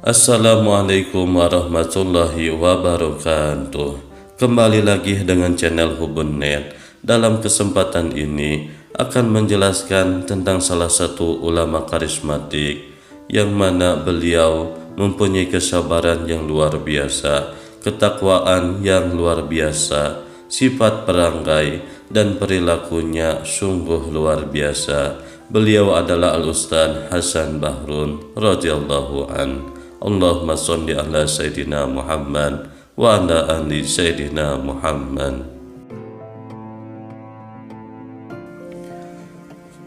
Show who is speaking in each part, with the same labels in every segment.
Speaker 1: Assalamualaikum warahmatullahi wabarakatuh. Kembali lagi dengan channel Hubunnet. Dalam kesempatan ini akan menjelaskan tentang salah satu ulama karismatik yang mana beliau mempunyai kesabaran yang luar biasa, ketakwaan yang luar biasa, sifat perangai dan perilakunya sungguh luar biasa. Beliau adalah Al-Ustaz Hasan Bahrun radhiyallahu an. Allahumma sholli ala Sayyidina Muhammad wa ala ali Sayyidina Muhammad.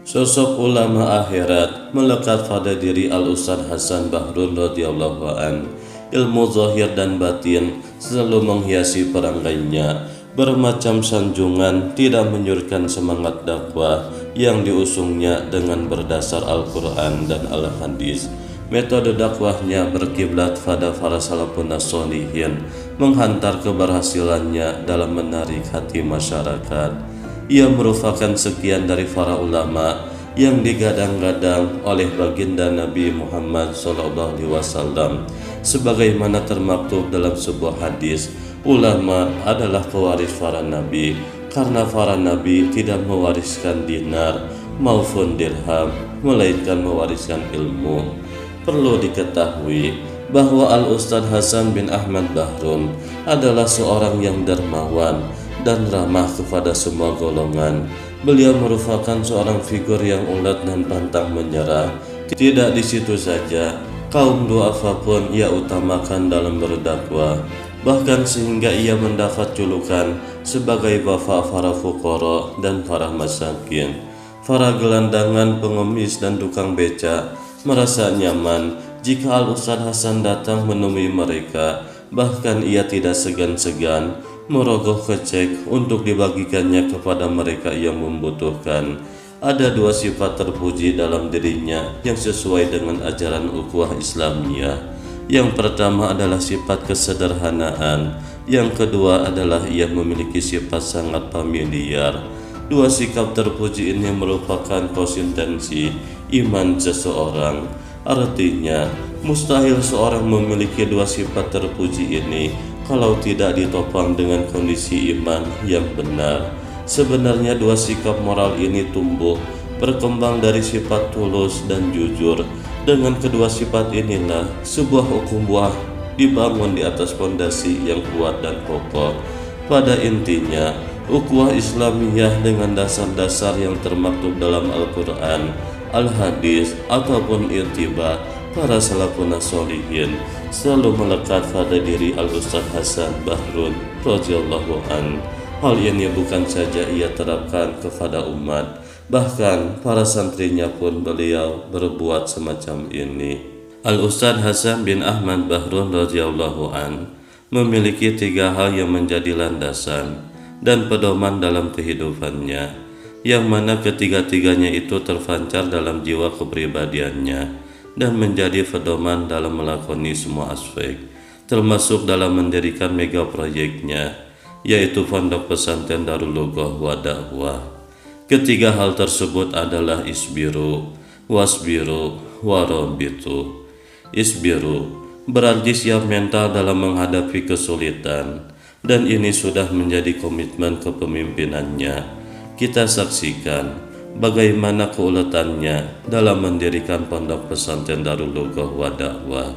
Speaker 1: Sosok ulama akhirat melekat pada diri Al-Ustaz Hasan Bahrun radhiyallahu an. Ilmu zahir dan batin selalu menghiasi perangainya. Bermacam sanjungan tidak menyurutkan semangat dakwah yang diusungnya dengan berdasar Al-Quran dan Al-Hadis. Metode dakwahnya berkiblat pada para salafun sholihin, menghantar keberhasilannya dalam menarik hati masyarakat. Ia merupakan sekian dari para ulama yang digadang-gadang oleh baginda Nabi Muhammad SAW. Sebagaimana termaktub dalam sebuah hadis, ulama adalah pewaris para nabi, karena para nabi tidak mewariskan dinar maupun dirham, melainkan mewariskan ilmu. Perlu diketahui bahwa Al-Ustaz Hasan bin Ahmad Bahrun adalah seorang yang dermawan dan ramah kepada semua golongan. Beliau merupakan seorang figur yang ulet dan pantang menyerah. Tidak di situ saja, kaum du'afa pun ia utamakan dalam berdakwah, bahkan sehingga ia mendapat julukan sebagai bapak para fuqara dan para masakin. Para gelandangan, pengemis dan tukang beca merasa nyaman jika Al-Ustaz Hasan datang menemui mereka. Bahkan ia tidak segan-segan merogoh kocek untuk dibagikannya kepada mereka yang membutuhkan. Ada dua sifat terpuji dalam dirinya yang sesuai dengan ajaran ukhuwah Islamiyah. Yang pertama adalah sifat kesederhanaan, yang kedua adalah ia memiliki sifat sangat familiar. Dua sikap terpuji ini merupakan konsistensi iman seseorang. Artinya, mustahil seorang memiliki dua sifat terpuji ini kalau tidak ditopang dengan kondisi iman yang benar. Sebenarnya dua sikap moral ini tumbuh berkembang dari sifat tulus dan jujur. Dengan kedua sifat inilah sebuah ukhuwah dibangun di atas fondasi yang kuat dan kokoh. Pada intinya, ukhuwah Islamiyah dengan dasar-dasar yang termaktub dalam Al-Quran, Al-Hadis ataupun irtibat para salafun sholihin selalu melekat pada diri Al-Ustaz Hasan Bahrun radhiyallahu an. Hal ini bukan saja ia terapkan kepada umat, bahkan para santrinya pun beliau berbuat semacam ini. Al-Ustaz Hasan bin Ahmad Bahrun radhiyallahu an memiliki tiga hal yang menjadi landasan dan pedoman dalam kehidupannya, yang mana ketiga-tiganya itu terpancar dalam jiwa kepribadiannya dan menjadi pedoman dalam melakoni semua aspek, termasuk dalam mendirikan mega proyeknya, yaitu Pondok Pesantren Darul Lughah wa Dakwah. Ketiga hal tersebut adalah isbiru, wasbiru, warabitu. Isbiru berarti siap mental dalam menghadapi kesulitan, dan ini sudah menjadi komitmen kepemimpinannya. Kita saksikan bagaimana keuletannya dalam mendirikan Pondok Pesantren Darul Lughah wa Dakwah.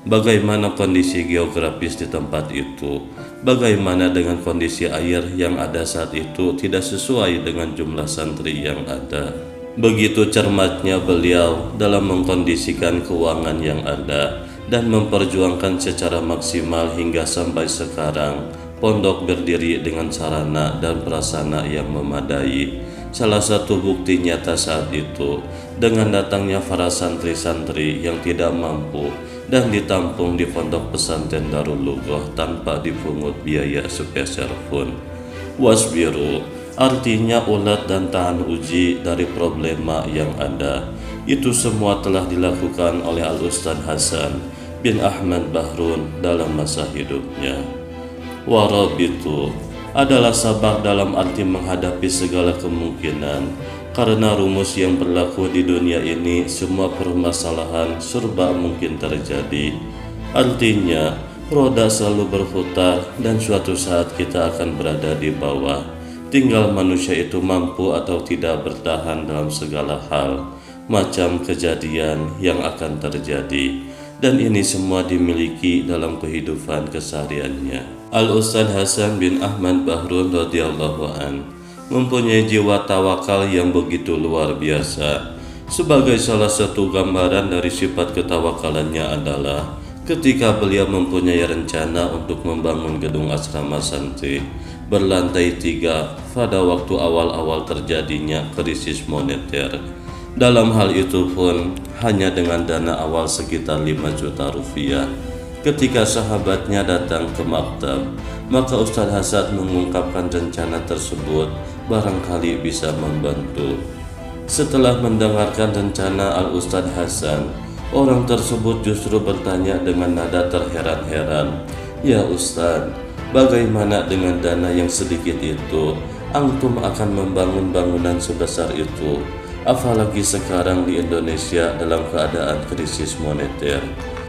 Speaker 1: Bagaimana kondisi geografis di tempat itu, bagaimana dengan kondisi air yang ada saat itu tidak sesuai dengan jumlah santri yang ada. Begitu cermatnya beliau dalam mengkondisikan keuangan yang ada dan memperjuangkan secara maksimal hingga sampai sekarang pondok berdiri dengan sarana dan prasarana yang memadai. Salah satu bukti nyata saat itu dengan datangnya para santri-santri yang tidak mampu dan ditampung di Pondok Pesantren Darul Lughah tanpa dipungut biaya sepeser pun. Wasbiru artinya ulet dan tahan uji dari problema yang ada. Itu semua telah dilakukan oleh Al-Ustaz Hasan bin Ahmad Bahrun dalam masa hidupnya. Warabitu adalah sabar dalam arti menghadapi segala kemungkinan, karena rumus yang berlaku di dunia ini semua permasalahan serba mungkin terjadi. Artinya, roda selalu berputar dan suatu saat kita akan berada di bawah. Tinggal manusia itu mampu atau tidak bertahan dalam segala hal, macam kejadian yang akan terjadi. Dan ini semua dimiliki dalam kehidupan kesehariannya. Al-Ustadz Hasan bin Ahmad Bahrun radhiyallahu an mempunyai jiwa tawakal yang begitu luar biasa. Sebagai salah satu gambaran dari sifat ketawakalannya adalah ketika beliau mempunyai rencana untuk membangun gedung asrama santri berlantai 3 pada waktu awal-awal terjadinya krisis moneter. Dalam hal itu pun hanya dengan dana awal sekitar 5 juta rupiah. Ketika sahabatnya datang ke maktab, maka Ustadz Hasan mengungkapkan rencana tersebut barangkali bisa membantu. Setelah mendengarkan rencana Al-Ustadz Hasan, orang tersebut justru bertanya dengan nada terheran-heran, "Ya Ustadz, bagaimana dengan dana yang sedikit itu? Antum akan membangun bangunan sebesar itu, apalagi sekarang di Indonesia dalam keadaan krisis moneter."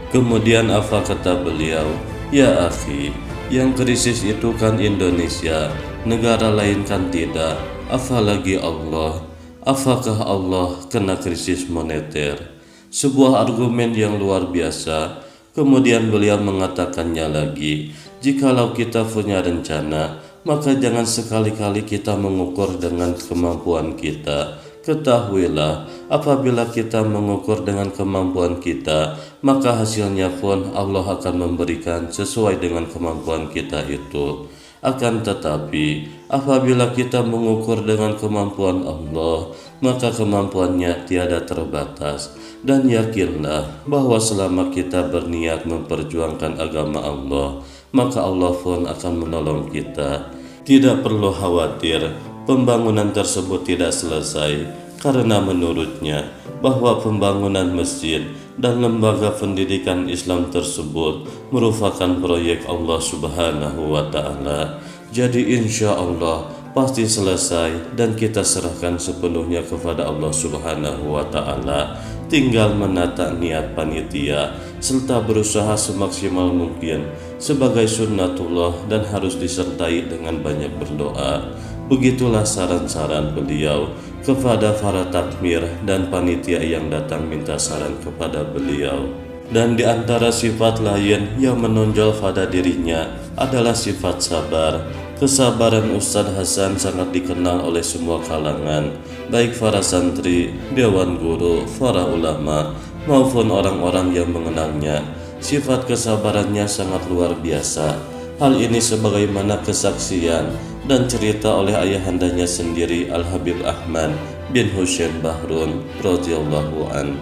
Speaker 1: Kemudian apa kata beliau? "Ya akhi, yang krisis itu kan Indonesia, negara lain kan tidak, apalagi Allah. Apakah Allah kena krisis moneter?" Sebuah argumen yang luar biasa. Kemudian beliau mengatakannya lagi, "Jikalau kita punya rencana, maka jangan sekali-kali kita mengukur dengan kemampuan kita. Ketahuilah, apabila kita mengukur dengan kemampuan kita, maka hasilnya pun Allah akan memberikan sesuai dengan kemampuan kita itu. Akan tetapi, apabila kita mengukur dengan kemampuan Allah, maka kemampuannya tiada terbatas. Dan yakinlah bahwa selama kita berniat memperjuangkan agama Allah, maka Allah pun akan menolong kita. Tidak perlu khawatir, pembangunan tersebut tidak selesai, karena menurutnya bahwa pembangunan masjid dan lembaga pendidikan Islam tersebut merupakan proyek Allah Subhanahu wa Ta'ala. Jadi insya Allah pasti selesai dan kita serahkan sepenuhnya kepada Allah Subhanahu wa Ta'ala. Tinggal menata niat panitia serta berusaha semaksimal mungkin sebagai sunnatullah dan harus disertai dengan banyak berdoa. Begitulah saran-saran beliau kepada para takmir dan panitia yang datang minta saran kepada beliau. Dan di antara sifat lain yang menonjol pada dirinya adalah sifat sabar. Kesabaran Ustadz Hasan sangat dikenal oleh semua kalangan, baik para santri, dewan guru, para ulama, maupun orang-orang yang mengenalnya. Sifat kesabarannya sangat luar biasa. Hal ini sebagaimana kesaksian dan cerita oleh ayahandanya sendiri Al-Habib Ahmad bin Husain Bahrun radhiyallahu an.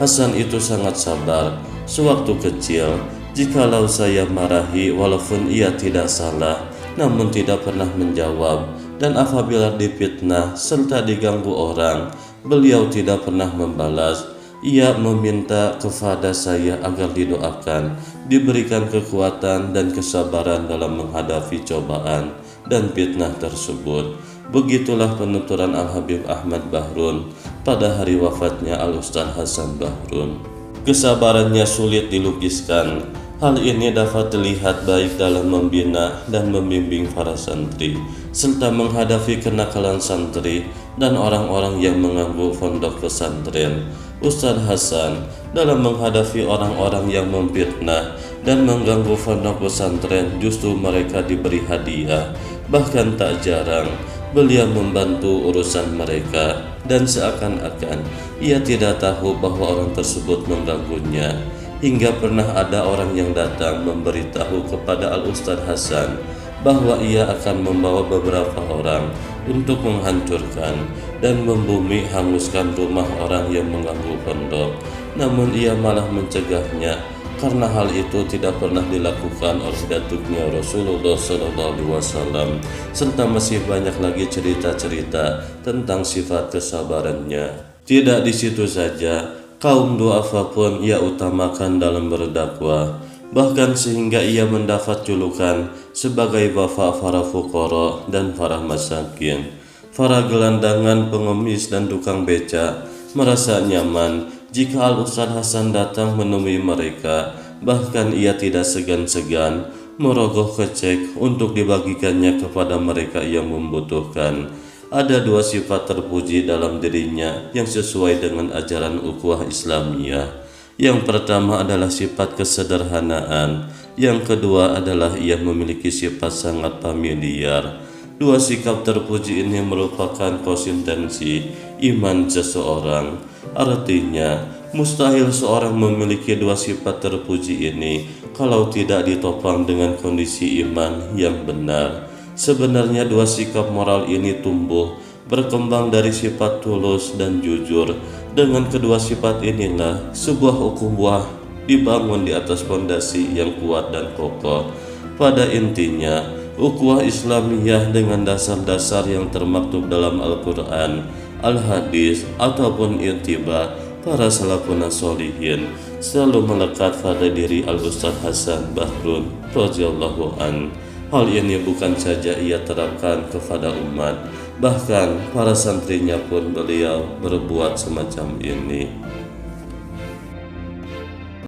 Speaker 1: Hasan itu sangat sabar. Sewaktu kecil, jikalau saya marahi walaupun ia tidak salah, namun tidak pernah menjawab, dan apabila difitnah serta diganggu orang, beliau tidak pernah membalas. Ia meminta kepada saya agar didoakan, diberikan kekuatan dan kesabaran dalam menghadapi cobaan dan fitnah tersebut. Begitulah penuturan Al-Habib Ahmad Bahrun pada hari wafatnya Al-Ustadz Hasan Bahrun. Kesabarannya sulit dilukiskan. Hal ini dapat dilihat baik dalam membina dan membimbing para santri, serta menghadapi kenakalan santri dan orang-orang yang mengganggu pondok pesantren. Ustadz Hasan dalam menghadapi orang-orang yang memfitnah dan mengganggu pondok pesantren, justru mereka diberi hadiah. Bahkan tak jarang beliau membantu urusan mereka, dan seakan-akan ia tidak tahu bahwa orang tersebut mengganggunya. Hingga pernah ada orang yang datang memberitahu kepada Al-Ustadz Hasan bahwa ia akan membawa beberapa orang untuk menghancurkan dan membumi hanguskan rumah orang yang mengganggu pondok. Namun ia malah mencegahnya, karena hal itu tidak pernah dilakukan oleh datuknya Rasulullah SAW, serta masih banyak lagi cerita-cerita tentang sifat kesabarannya. Tidak di situ saja, kaum du'afa pun ia utamakan dalam berdakwah, bahkan sehingga ia mendapat julukan sebagai bapak para fuqara dan para masakin. Para gelandangan, pengemis, dan tukang beca merasa nyaman jika Al-Ustadz Hasan datang menemui mereka, Bahkan ia tidak segan-segan merogoh kocek untuk dibagikannya kepada mereka yang membutuhkan. Ada dua sifat terpuji dalam dirinya yang sesuai dengan ajaran ukhuwah Islamiyah. Yang pertama adalah sifat kesederhanaan, yang kedua adalah ia memiliki sifat sangat familiar. Dua sikap terpuji ini merupakan konsistensi iman seseorang. Artinya, mustahil seorang memiliki dua sifat terpuji ini kalau tidak ditopang dengan kondisi iman yang benar. Sebenarnya dua sikap moral ini tumbuh berkembang dari sifat tulus dan jujur. Dengan kedua sifat inilah sebuah ukhuwah dibangun di atas fondasi yang kuat dan kokoh. Pada intinya, ukhuwah Islamiyah dengan dasar-dasar yang termaktub dalam Al-Quran, Al-Hadis, ataupun ittiba para salafun sholihin selalu melekat pada diri Al-Ustadz Hasan Bahrun radhiyallahu an. Hal ini bukan saja ia terapkan kepada umat, bahkan para santrinya pun beliau berbuat semacam ini.